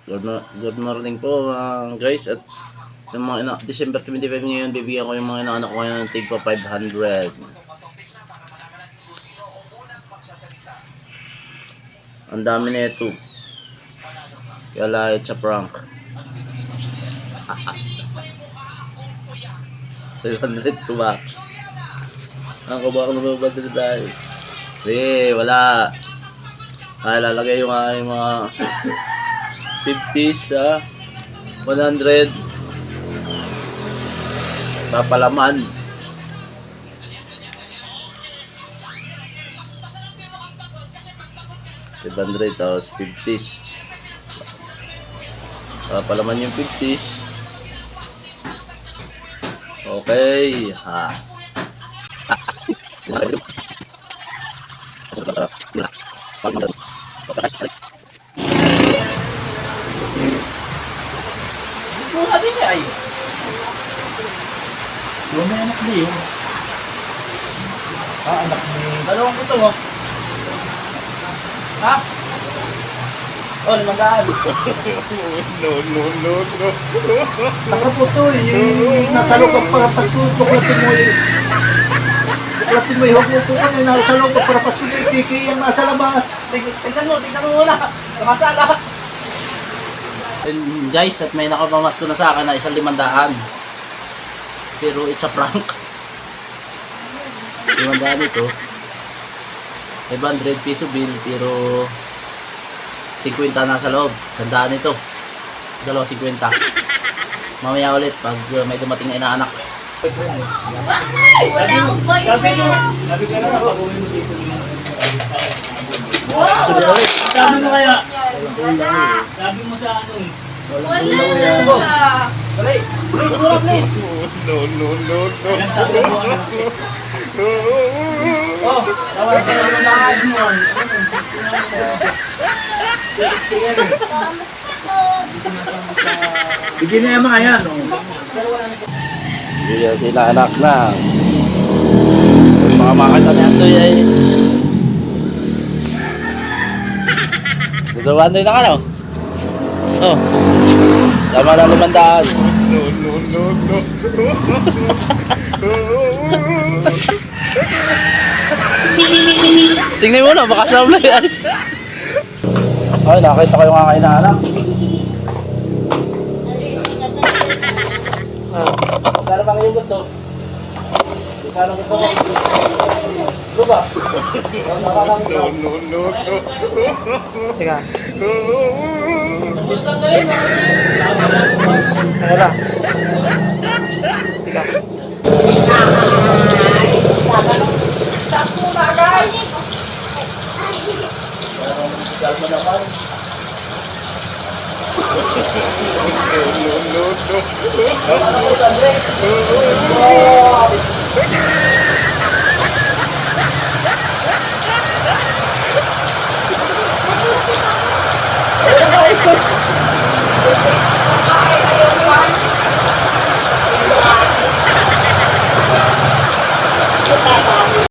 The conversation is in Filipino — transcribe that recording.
Good morning po guys. At yung mga December 25 ngayon, bibigyan ko yung mga inaanak ko ngayon ng tigpa 500. Ang dami na ito. Kaya lahit sa prank. 500 ko ba? Ang kabaka naman ba dito dahil? Wala. Ay, lalagay yung aking mga 50s sa 100. Papalaman. $500 tapos 50s. Papalaman yung 50s. Okay. Mura din ay. Yung may anak niyo. Anak ni... Dalawang ito mo. Ha? Oh, 500. No. Nakaputo eh. Nasa loob ang parapasko. Buklatin mo eh. Buklatin mo eh. Huwag mo po kami. Nasa loob ang parapasko. Tiki yung nasa labas. Tignan mo muna. Namasala. And guys, at may nakapamasko na sa akin na 1,500. Pero it's a prank. 500 ito. 500 piso bill, pero 50 na sa loob. 100 ito. 250. Mamaya ulit pag may dumating na inaanak. Ay! Wala akong boyfriend! Sabi ka na pag-uwi mo dito. Wow! Sabi mo kaya. Wala! Sabi mo sa ano eh. Wala na! Alay! Tulak na eh. No. Ilang sabi mo ano? Oh, tawag ka naman na kahit mo. Bigyan na yung mga yan. Bigyan sila anak na. Mga makita na ito ay. Gagawa na ka no? Oh. Tama na 500. No. Tingnan mo na, baka sabla yan. Ay, nakita ko yung mga inaanak. Kano bang yung gusto? Kano gusto mo? Lupa? No. Teka. Teka lang. Teka. Sakto na guys! Kalma naman. No. Ano ko, Andre?